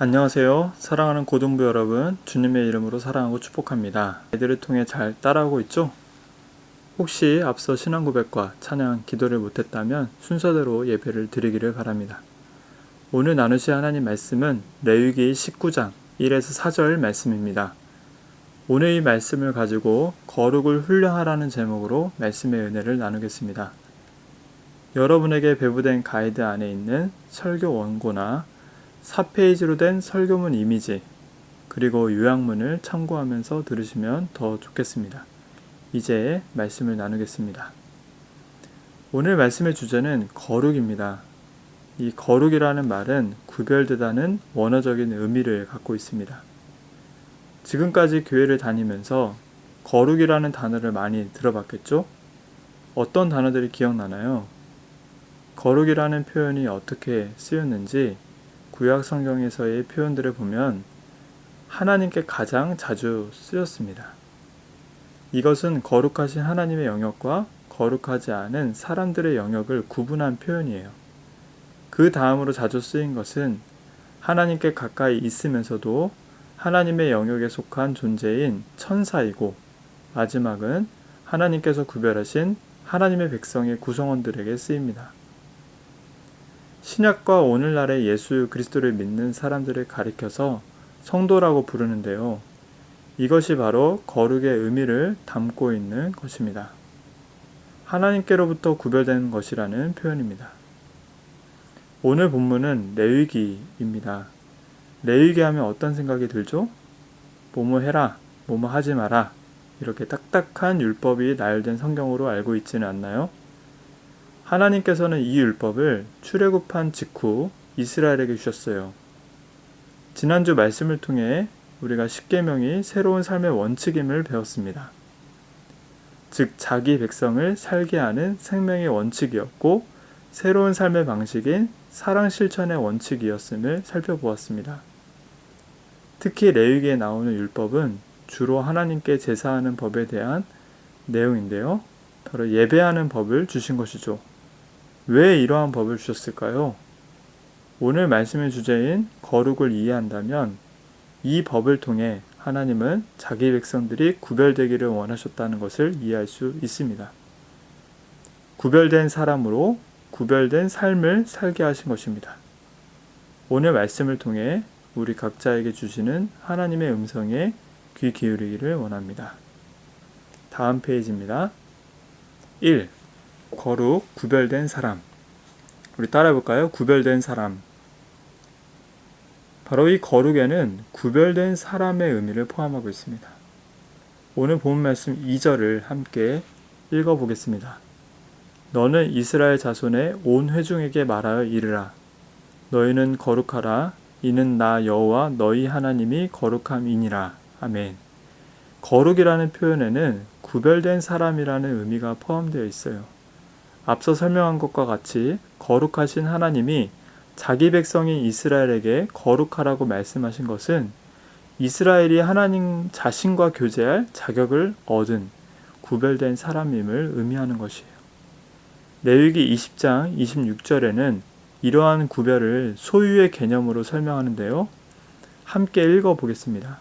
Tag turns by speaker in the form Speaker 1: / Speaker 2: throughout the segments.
Speaker 1: 안녕하세요. 사랑하는 고등부 여러분, 주님의 이름으로 사랑하고 축복합니다. 아이들을 통해 잘 따라오고 있죠? 혹시 앞서 신앙 고백과 찬양, 기도를 못했다면 순서대로 예배를 드리기를 바랍니다. 오늘 나누실 하나님 말씀은 레위기 19장 1에서 4절 말씀입니다. 오늘 이 말씀을 가지고 거룩을 훈련하라는 제목으로 말씀의 은혜를 나누겠습니다. 여러분에게 배부된 가이드 안에 있는 설교 원고나 4페이지로 된 설교문 이미지 그리고 요약문을 참고하면서 들으시면 더 좋겠습니다. 이제 말씀을 나누겠습니다. 오늘 말씀의 주제는 거룩입니다. 이 거룩이라는 말은 구별되다는 원어적인 의미를 갖고 있습니다. 지금까지 교회를 다니면서 거룩이라는 단어를 많이 들어봤겠죠? 어떤 단어들이 기억나나요? 거룩이라는 표현이 어떻게 쓰였는지 구약 성경에서의 표현들을 보면 하나님께 가장 자주 쓰였습니다. 이것은 거룩하신 하나님의 영역과 거룩하지 않은 사람들의 영역을 구분한 표현이에요. 그 다음으로 자주 쓰인 것은 하나님께 가까이 있으면서도 하나님의 영역에 속한 존재인 천사이고, 마지막은 하나님께서 구별하신 하나님의 백성의 구성원들에게 쓰입니다. 신약과 오늘날의 예수 그리스도를 믿는 사람들을 가리켜서 성도라고 부르는데요. 이것이 바로 거룩의 의미를 담고 있는 것입니다. 하나님께로부터 구별된 것이라는 표현입니다. 오늘 본문은 레위기입니다. 레위기 하면 어떤 생각이 들죠? 뭐뭐 해라, 뭐뭐 하지 마라, 이렇게 딱딱한 율법이 나열된 성경으로 알고 있지는 않나요? 하나님께서는 이 율법을 출애굽한 직후 이스라엘에게 주셨어요. 지난주 말씀을 통해 우리가 십계명이 새로운 삶의 원칙임을 배웠습니다. 즉 자기 백성을 살게 하는 생명의 원칙이었고 새로운 삶의 방식인 사랑 실천의 원칙이었음을 살펴보았습니다. 특히 레위기에 나오는 율법은 주로 하나님께 제사하는 법에 대한 내용인데요. 바로 예배하는 법을 주신 것이죠. 왜 이러한 법을 주셨을까요? 오늘 말씀의 주제인 거룩을 이해한다면 이 법을 통해 하나님은 자기 백성들이 구별되기를 원하셨다는 것을 이해할 수 있습니다. 구별된 사람으로 구별된 삶을 살게 하신 것입니다. 오늘 말씀을 통해 우리 각자에게 주시는 하나님의 음성에 귀 기울이기를 원합니다. 다음 페이지입니다. 1. 거룩, 구별된 사람. 우리 따라해볼까요? 구별된 사람. 바로 이 거룩에는 구별된 사람의 의미를 포함하고 있습니다. 오늘 본 말씀 2절을 함께 읽어보겠습니다. 너는 이스라엘 자손의 온 회중에게 말하여 이르라. 너희는 거룩하라. 이는 나 여호와 너희 하나님이 거룩함이니라. 아멘. 거룩이라는 표현에는 구별된 사람이라는 의미가 포함되어 있어요. 앞서 설명한 것과 같이 거룩하신 하나님이 자기 백성인 이스라엘에게 거룩하라고 말씀하신 것은 이스라엘이 하나님 자신과 교제할 자격을 얻은 구별된 사람임을 의미하는 것이에요. 레위기 20장 26절에는 이러한 구별을 소유의 개념으로 설명하는데요. 함께 읽어보겠습니다.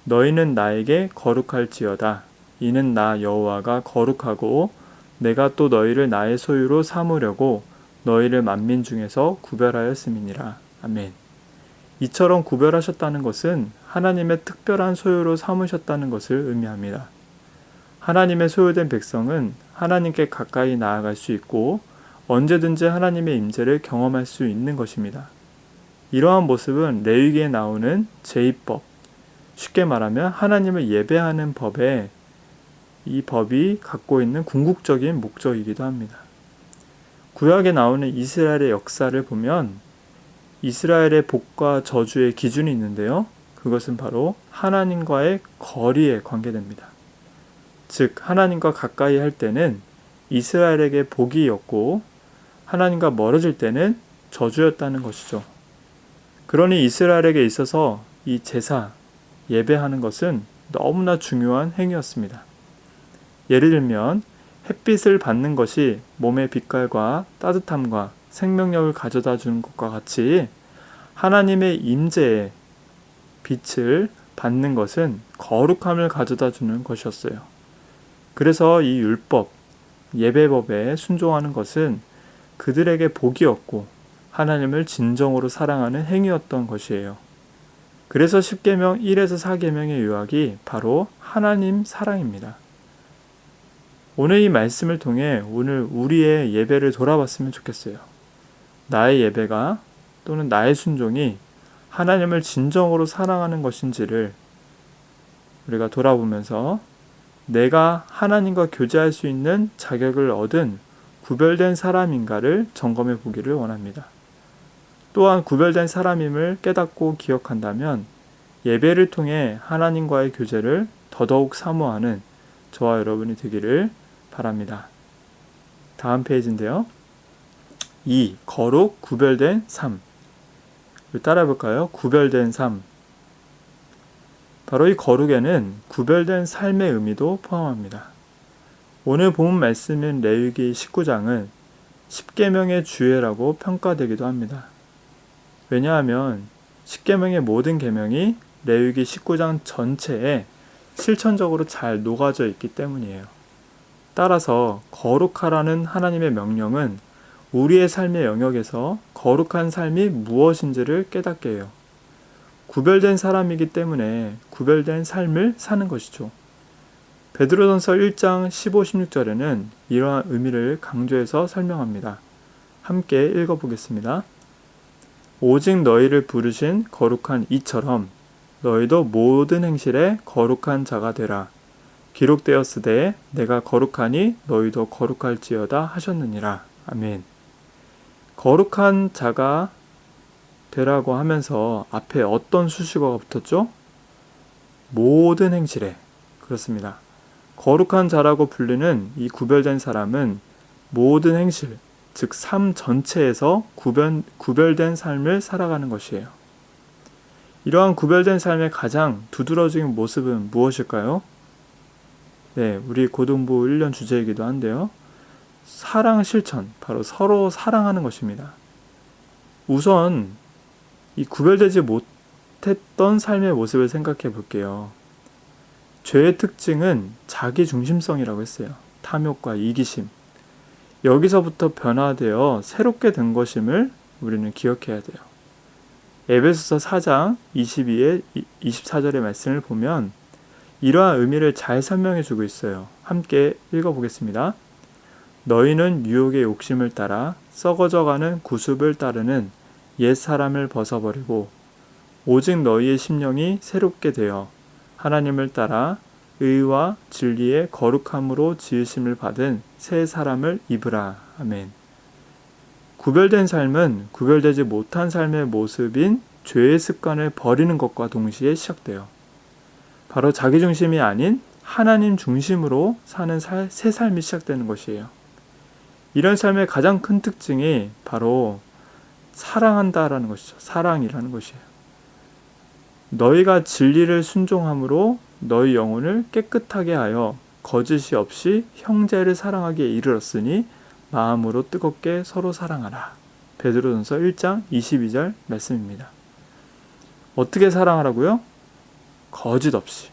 Speaker 1: 너희는 나에게 거룩할지어다. 이는 나 여호와가 거룩하고 내가 또 너희를 나의 소유로 삼으려고 너희를 만민 중에서 구별하였음이니라. 아멘. 이처럼 구별하셨다는 것은 하나님의 특별한 소유로 삼으셨다는 것을 의미합니다. 하나님의 소유된 백성은 하나님께 가까이 나아갈 수 있고 언제든지 하나님의 임재를 경험할 수 있는 것입니다. 이러한 모습은 레위기에 나오는 제2법, 쉽게 말하면 하나님을 예배하는 법에 이 법이 갖고 있는 궁극적인 목적이기도 합니다. 구약에 나오는 이스라엘의 역사를 보면 이스라엘의 복과 저주의 기준이 있는데요. 그것은 바로 하나님과의 거리에 관계됩니다. 즉 하나님과 가까이 할 때는 이스라엘에게 복이었고 하나님과 멀어질 때는 저주였다는 것이죠. 그러니 이스라엘에게 있어서 이 제사, 예배하는 것은 너무나 중요한 행위였습니다. 예를 들면 햇빛을 받는 것이 몸의 빛깔과 따뜻함과 생명력을 가져다 주는 것과 같이 하나님의 임재의 빛을 받는 것은 거룩함을 가져다 주는 것이었어요. 그래서 이 율법, 예배법에 순종하는 것은 그들에게 복이었고 하나님을 진정으로 사랑하는 행위였던 것이에요. 그래서 십계명 1에서 4계명의 요약이 바로 하나님 사랑입니다. 오늘 이 말씀을 통해 오늘 우리의 예배를 돌아봤으면 좋겠어요. 나의 예배가 또는 나의 순종이 하나님을 진정으로 사랑하는 것인지를 우리가 돌아보면서 내가 하나님과 교제할 수 있는 자격을 얻은 구별된 사람인가를 점검해 보기를 원합니다. 또한 구별된 사람임을 깨닫고 기억한다면 예배를 통해 하나님과의 교제를 더더욱 사모하는 저와 여러분이 되기를 바랍니다. 다음 페이지인데요. 2. 거룩 구별된 삶. 따라해 볼까요? 구별된 삶. 바로 이 거룩에는 구별된 삶의 의미도 포함합니다. 오늘 본 말씀인 레위기 19장은 10계명의 주예라고 평가되기도 합니다. 왜냐하면 10계명의 모든 계명이 레위기 19장 전체에 실천적으로 잘 녹아져 있기 때문이에요. 따라서 거룩하라는 하나님의 명령은 우리의 삶의 영역에서 거룩한 삶이 무엇인지를 깨닫게 해요. 구별된 사람이기 때문에 구별된 삶을 사는 것이죠. 베드로전서 1장 15, 16절에는 이러한 의미를 강조해서 설명합니다. 함께 읽어보겠습니다. 오직 너희를 부르신 거룩한 이처럼 너희도 모든 행실에 거룩한 자가 되라. 기록되었으되 내가 거룩하니 너희도 거룩할지어다 하셨느니라. 아멘. 거룩한 자가 되라고 하면서 앞에 어떤 수식어가 붙었죠? 모든 행실에. 그렇습니다. 거룩한 자라고 불리는 이 구별된 사람은 모든 행실, 즉 삶 전체에서 구별된 삶을 살아가는 것이에요. 이러한 구별된 삶의 가장 두드러진 모습은 무엇일까요? 네, 우리 고등부 1년 주제이기도 한데요. 사랑 실천, 바로 서로 사랑하는 것입니다. 우선 이 구별되지 못했던 삶의 모습을 생각해 볼게요. 죄의 특징은 자기중심성이라고 했어요. 탐욕과 이기심. 여기서부터 변화되어 새롭게 된 것임을 우리는 기억해야 돼요. 에베소서 4장 22에 24절의 말씀을 보면 이러한 의미를 잘 설명해 주고 있어요. 함께 읽어보겠습니다. 너희는 유혹의 욕심을 따라 썩어져가는 구습을 따르는 옛 사람을 벗어버리고 오직 너희의 심령이 새롭게 되어 하나님을 따라 의와 진리의 거룩함으로 지으심을 받은 새 사람을 입으라. 아멘. 구별된 삶은 구별되지 못한 삶의 모습인 죄의 습관을 버리는 것과 동시에 시작돼요. 바로 자기중심이 아닌 하나님 중심으로 사는 새 삶이 시작되는 것이에요. 이런 삶의 가장 큰 특징이 바로 사랑한다라는 것이죠. 사랑이라는 것이에요. 너희가 진리를 순종함으로 너희 영혼을 깨끗하게 하여 거짓이 없이 형제를 사랑하기에 이르렀으니 마음으로 뜨겁게 서로 사랑하라. 베드로전서 1장 22절 말씀입니다. 어떻게 사랑하라고요? 거짓 없이,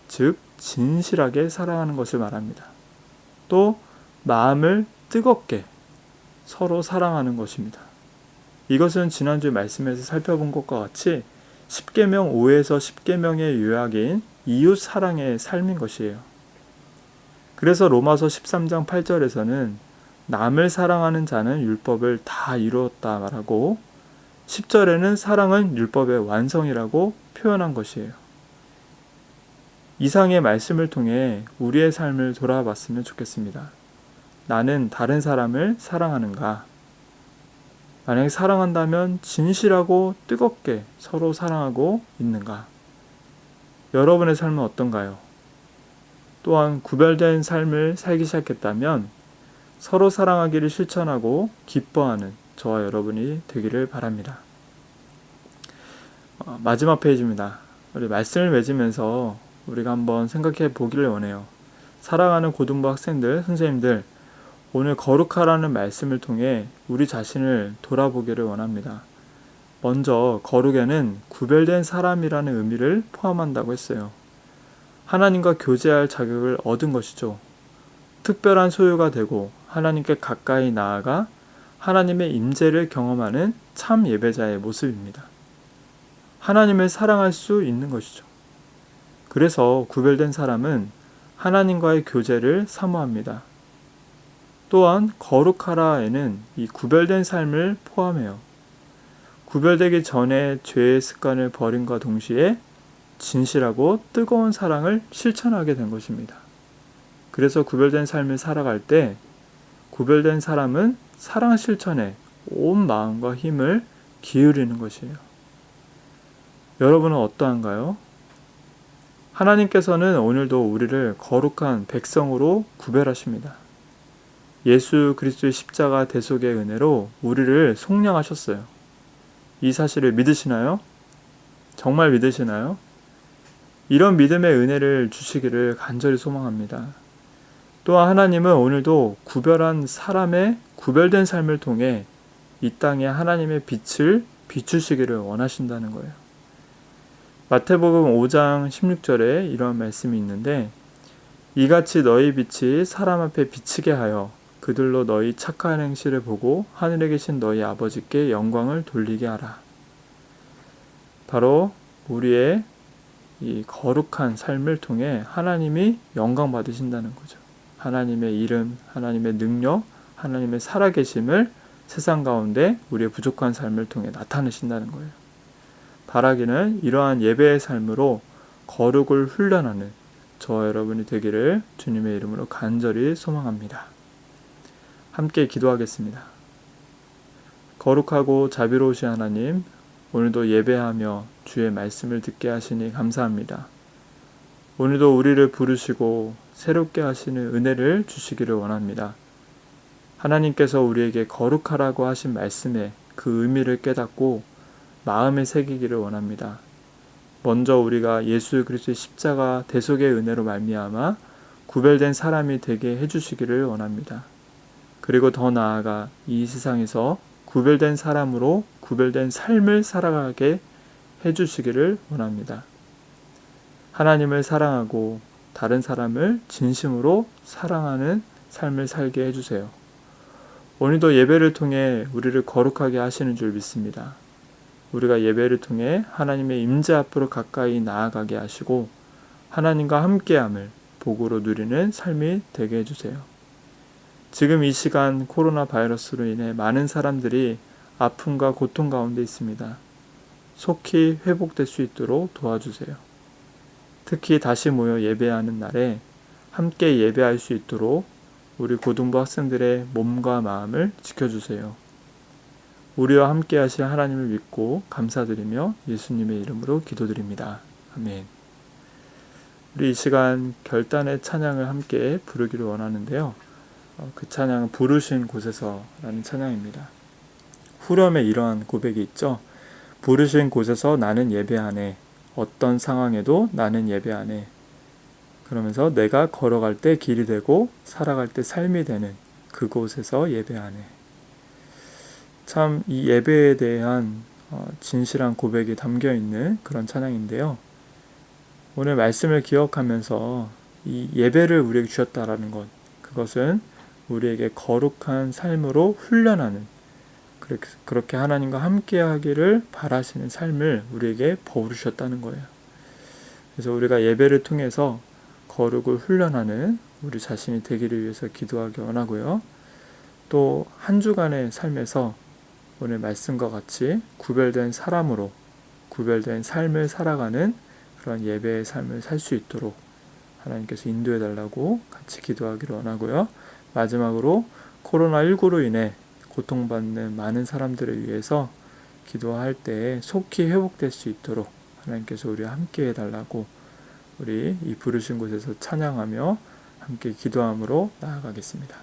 Speaker 1: 즉 진실하게 사랑하는 것을 말합니다. 또 마음을 뜨겁게 서로 사랑하는 것입니다. 이것은 지난주 말씀에서 살펴본 것과 같이 10계명 5에서 10계명의 요약인 이웃 사랑의 삶인 것이에요. 그래서 로마서 13장 8절에서는 남을 사랑하는 자는 율법을 다 이루었다 말하고 10절에는 사랑은 율법의 완성이라고 표현한 것이에요. 이상의 말씀을 통해 우리의 삶을 돌아봤으면 좋겠습니다. 나는 다른 사람을 사랑하는가? 만약에 사랑한다면 진실하고 뜨겁게 서로 사랑하고 있는가? 여러분의 삶은 어떤가요? 또한 구별된 삶을 살기 시작했다면 서로 사랑하기를 실천하고 기뻐하는 저와 여러분이 되기를 바랍니다. 마지막 페이지입니다. 우리 말씀을 맺으면서 우리가 한번 생각해 보기를 원해요. 사랑하는 고등부 학생들, 선생님들, 오늘 거룩하라는 말씀을 통해 우리 자신을 돌아보기를 원합니다. 먼저 거룩에는 구별된 사람이라는 의미를 포함한다고 했어요. 하나님과 교제할 자격을 얻은 것이죠. 특별한 소유가 되고 하나님께 가까이 나아가 하나님의 임재를 경험하는 참 예배자의 모습입니다. 하나님을 사랑할 수 있는 것이죠. 그래서 구별된 사람은 하나님과의 교제를 사모합니다. 또한 거룩하라에는 이 구별된 삶을 포함해요. 구별되기 전에 죄의 습관을 버림과 동시에 진실하고 뜨거운 사랑을 실천하게 된 것입니다. 그래서 구별된 삶을 살아갈 때 구별된 사람은 사랑 실천에 온 마음과 힘을 기울이는 것이에요. 여러분은 어떠한가요? 하나님께서는 오늘도 우리를 거룩한 백성으로 구별하십니다. 예수 그리스도의 십자가 대속의 은혜로 우리를 속량하셨어요. 이 사실을 믿으시나요? 정말 믿으시나요? 이런 믿음의 은혜를 주시기를 간절히 소망합니다. 또한 하나님은 오늘도 구별한 사람의 구별된 삶을 통해 이 땅에 하나님의 빛을 비추시기를 원하신다는 거예요. 마태복음 5장 16절에 이런 말씀이 있는데 이같이 너희 빛이 사람 앞에 비치게 하여 그들로 너희 착한 행실을 보고 하늘에 계신 너희 아버지께 영광을 돌리게 하라. 바로 우리의 이 거룩한 삶을 통해 하나님이 영광 받으신다는 거죠. 하나님의 이름, 하나님의 능력, 하나님의 살아계심을 세상 가운데 우리의 부족한 삶을 통해 나타내신다는 거예요. 바라기는 이러한 예배의 삶으로 거룩을 훈련하는 저와 여러분이 되기를 주님의 이름으로 간절히 소망합니다. 함께 기도하겠습니다. 거룩하고 자비로우신 하나님, 오늘도 예배하며 주의 말씀을 듣게 하시니 감사합니다. 오늘도 우리를 부르시고 새롭게 하시는 은혜를 주시기를 원합니다. 하나님께서 우리에게 거룩하라고 하신 말씀에 그 의미를 깨닫고 마음에 새기기를 원합니다. 먼저 우리가 예수 그리스도의 십자가 대속의 은혜로 말미암아 구별된 사람이 되게 해주시기를 원합니다. 그리고 더 나아가 이 세상에서 구별된 사람으로 구별된 삶을 살아가게 해주시기를 원합니다. 하나님을 사랑하고 다른 사람을 진심으로 사랑하는 삶을 살게 해주세요. 오늘도 예배를 통해 우리를 거룩하게 하시는 줄 믿습니다. 우리가 예배를 통해 하나님의 임재 앞으로 가까이 나아가게 하시고 하나님과 함께함을 복으로 누리는 삶이 되게 해주세요. 지금 이 시간 코로나 바이러스로 인해 많은 사람들이 아픔과 고통 가운데 있습니다. 속히 회복될 수 있도록 도와주세요. 특히 다시 모여 예배하는 날에 함께 예배할 수 있도록 우리 고등부 학생들의 몸과 마음을 지켜주세요. 우리와 함께 하실 하나님을 믿고 감사드리며 예수님의 이름으로 기도드립니다. 아멘. 우리 이 시간 결단의 찬양을 함께 부르기를 원하는데요. 그 찬양은 부르신 곳에서 라는 찬양입니다. 후렴에 이러한 고백이 있죠. 부르신 곳에서 나는 예배하네. 어떤 상황에도 나는 예배하네. 그러면서 내가 걸어갈 때 길이 되고 살아갈 때 삶이 되는 그곳에서 예배하네. 참 이 예배에 대한 진실한 고백이 담겨 있는 그런 찬양인데요. 오늘 말씀을 기억하면서 이 예배를 우리에게 주셨다라는 것, 그것은 우리에게 거룩한 삶으로 훈련하는, 그렇게 하나님과 함께 하기를 바라시는 삶을 우리에게 버우르셨다는 거예요. 그래서 우리가 예배를 통해서 거룩을 훈련하는 우리 자신이 되기를 위해서 기도하기 원하고요. 또 한 주간의 삶에서 오늘 말씀과 같이 구별된 사람으로 구별된 삶을 살아가는 그런 예배의 삶을 살 수 있도록 하나님께서 인도해 달라고 같이 기도하기를 원하고요. 마지막으로 코로나19로 인해 고통받는 많은 사람들을 위해서 기도할 때 속히 회복될 수 있도록 하나님께서 우리와 함께 해달라고 우리 이 부르신 곳에서 찬양하며 함께 기도함으로 나아가겠습니다.